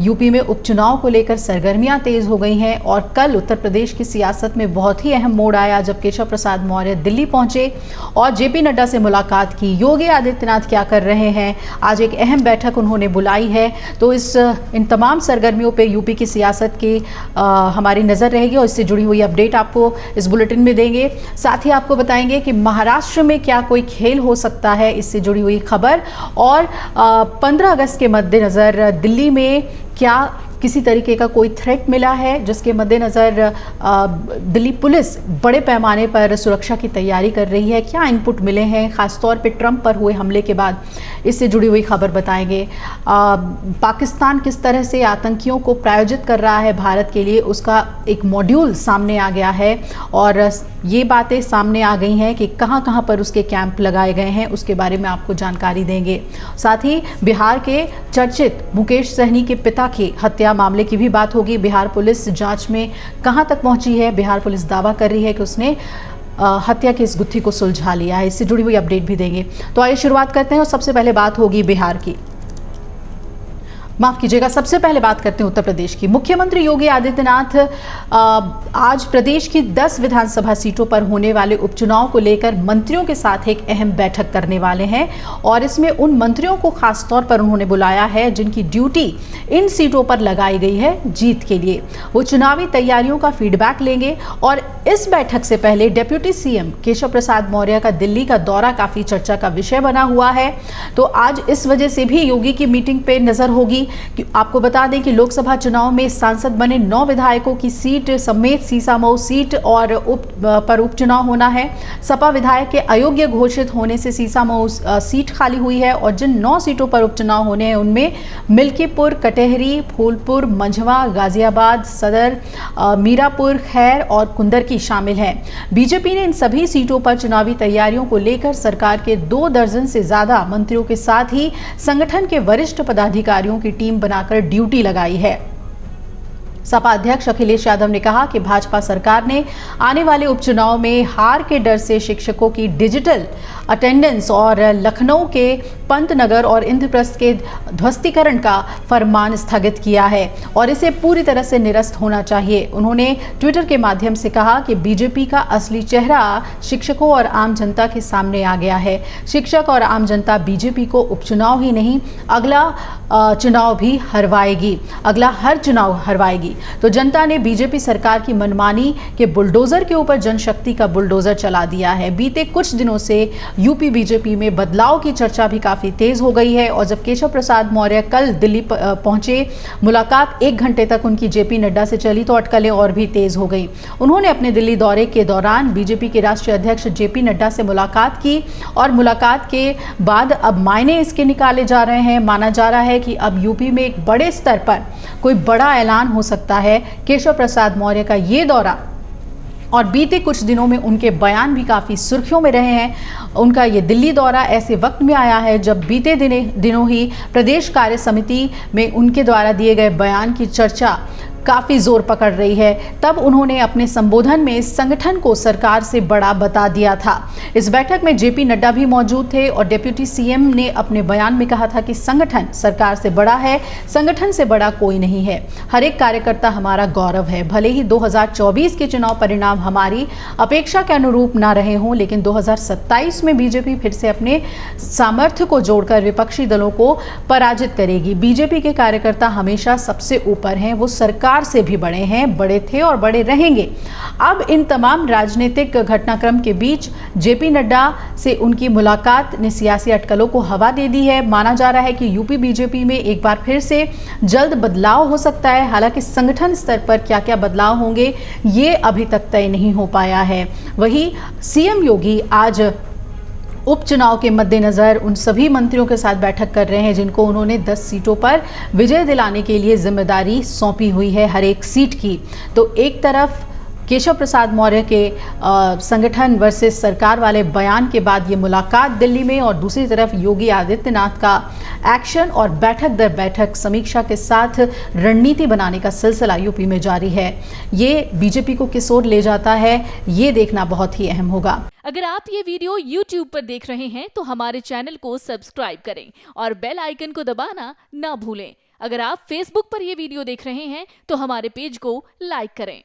UP में उपचुनाव को लेकर सरगर्मियां तेज हो गई हैं और कल उत्तर प्रदेश की सियासत में बहुत ही अहम मोड़ आया जब केशव प्रसाद मौर्य दिल्ली पहुंचे और जेपी नड्डा से मुलाकात की। योगी आदित्यनाथ क्या कर रहे हैं, आज एक अहम बैठक उन्होंने बुलाई है। तो इन तमाम सरगर्मियों पे यूपी की सियासत की हमारी नज़र रहेगी और इससे जुड़ी हुई अपडेट आपको इस बुलेटिन में देंगे। साथ ही आपको बताएंगे कि महाराष्ट्र में क्या कोई खेल हो सकता है, इससे जुड़ी हुई खबर। और 15 अगस्त के मद्देनज़र दिल्ली में क्या किसी तरीके का कोई थ्रेट मिला है, जिसके मद्देनज़र दिल्ली पुलिस बड़े पैमाने पर सुरक्षा की तैयारी कर रही है। क्या इनपुट मिले हैं खासतौर पे ट्रंप पर हुए हमले के बाद, इससे जुड़ी हुई खबर बताएंगे। पाकिस्तान किस तरह से आतंकियों को प्रायोजित कर रहा है भारत के लिए, उसका एक मॉड्यूल सामने आ गया है और ये बातें सामने आ गई हैं कि कहां कहां पर उसके कैंप लगाए गए हैं, उसके बारे में आपको जानकारी देंगे। साथ ही बिहार के चर्चित मुकेश सहनी के पिता की हत्या मामले की भी बात होगी। बिहार पुलिस जांच में कहां तक पहुंची है, बिहार पुलिस दावा कर रही है कि उसने हत्या की इस गुत्थी को सुलझा लिया है, इससे जुड़ी हुई अपडेट भी देंगे। तो आइए शुरुआत करते हैं और सबसे पहले बात होगी बिहार की, माफ कीजिएगा, सबसे पहले बात करते हैं उत्तर प्रदेश की। मुख्यमंत्री योगी आदित्यनाथ आज प्रदेश की 10 विधानसभा सीटों पर होने वाले उपचुनाव को लेकर मंत्रियों के साथ एक अहम बैठक करने वाले हैं और इसमें उन मंत्रियों को खास तौर पर उन्होंने बुलाया है जिनकी ड्यूटी इन सीटों पर लगाई गई है जीत के लिए। वो चुनावी तैयारियों का फीडबैक लेंगे और इस बैठक से पहले डिप्टी सीएम केशव प्रसाद मौर्य का दिल्ली का दौरा काफी चर्चा का विषय बना हुआ है। तो आज इस वजह से भी योगी की मीटिंग पे नजर होगी। कि आपको बता दें कि लोकसभा चुनाव में सांसद बने 9 विधायकों की सीट समेत सीसामऊ सीट और उपचुनाव होना है। सपा विधायक के अयोग्य घोषित होने से सीसामऊ सीट खाली हुई है और जिन 9 सीटों पर उपचुनाव होने हैं उनमें मिल्कीपुर, कटेहरी, फूलपुर, मंझवा, गाजियाबाद, सदर, मीरापुर, खैर और कुंदरकी शामिल हैं। बीजेपी ने इन सभी सीटों पर चुनावी तैयारियों को लेकर सरकार के 2 दर्जन से ज्यादा मंत्रियों के साथ ही संगठन के वरिष्ठ पदाधिकारियों की टीम बनाकर ड्यूटी लगाई है। सपा अध्यक्ष अखिलेश यादव ने कहा कि भाजपा सरकार ने आने वाले उपचुनाव में हार के डर से शिक्षकों की डिजिटल अटेंडेंस और लखनऊ के पंतनगर और इंद्रप्रस्थ के ध्वस्तीकरण का फरमान स्थगित किया है और इसे पूरी तरह से निरस्त होना चाहिए। उन्होंने ट्विटर के माध्यम से कहा कि बीजेपी का असली चेहरा शिक्षकों और आम जनता के सामने आ गया है। शिक्षक और आम जनता बीजेपी को उपचुनाव ही नहीं, अगला चुनाव भी हरवाएगी, अगला हर चुनाव हरवाएगी। तो जनता ने बीजेपी सरकार की मनमानी के बुलडोजर के ऊपर जनशक्ति का बुलडोजर चला दिया है। बीते कुछ दिनों से यूपी बीजेपी में बदलाव की चर्चा भी काफी तेज हो गई है और जब केशव प्रसाद मौर्य कल दिल्ली पहुंचे, मुलाकात 1 घंटे तक उनकी जेपी नड्डा से चली तो अटकलें और भी तेज हो गई। उन्होंने अपने दिल्ली दौरे के दौरान बीजेपी के राष्ट्रीय अध्यक्ष जेपी नड्डा से मुलाकात की और मुलाकात के बाद अब मायने इसके निकाले जा रहे हैं। माना जा रहा है कि अब यूपी में एक बड़े स्तर पर कोई बड़ा ऐलान हो सकता है। केशव प्रसाद मौर्य का ये दौरा और बीते कुछ दिनों में उनके बयान भी काफ़ी सुर्खियों में रहे हैं। उनका ये दिल्ली दौरा ऐसे वक्त में आया है जब बीते दिनों ही प्रदेश कार्य समिति में उनके द्वारा दिए गए बयान की चर्चा काफ़ी जोर पकड़ रही है। तब उन्होंने अपने संबोधन में संगठन को सरकार से बड़ा बता दिया था। इस बैठक में जेपी नड्डा भी मौजूद थे और डिप्टी सीएम ने अपने बयान में कहा था कि संगठन सरकार से बड़ा है, संगठन से बड़ा कोई नहीं है, हर एक कार्यकर्ता हमारा गौरव है। भले ही 2024 के चुनाव परिणाम हमारी अपेक्षा के अनुरूप ना रहे हों, लेकिन 2027 में बीजेपी फिर से अपने सामर्थ्य को जोड़कर विपक्षी दलों को पराजित करेगी। बीजेपी के कार्यकर्ता हमेशा सबसे ऊपर हैं, वो सरकार से भी बड़े हैं, बड़े थे और बड़े रहेंगे। अब इन तमाम राजनीतिक घटनाक्रम के बीच जेपी नड्डा से उनकी मुलाकात ने सियासी अटकलों को हवा दे दी है। माना जा रहा है कि यूपी बीजेपी में एक बार फिर से जल्द बदलाव हो सकता है। हालांकि संगठन स्तर पर क्या क्या बदलाव होंगे ये अभी तक तय नहीं हो पाया है। वहीं सीएम योगी आज उपचुनाव के मद्देनज़र उन सभी मंत्रियों के साथ बैठक कर रहे हैं जिनको उन्होंने 10 सीटों पर विजय दिलाने के लिए जिम्मेदारी सौंपी हुई है हर एक सीट की। तो एक तरफ केशव प्रसाद मौर्य के संगठन वर्सेस सरकार वाले बयान के बाद ये मुलाकात दिल्ली में और दूसरी तरफ योगी आदित्यनाथ का एक्शन और बैठक दर बैठक समीक्षा के साथ रणनीति बनाने का सिलसिला यूपी में जारी है। ये बीजेपी को किस ओर ले जाता है ये देखना बहुत ही अहम होगा। अगर आप ये वीडियो YouTube पर देख रहे हैं तो हमारे चैनल को सब्सक्राइब करें और बेल आइकन को दबाना ना भूलें। अगर आप Facebook पर ये वीडियो देख रहे हैं तो हमारे पेज को लाइक करें।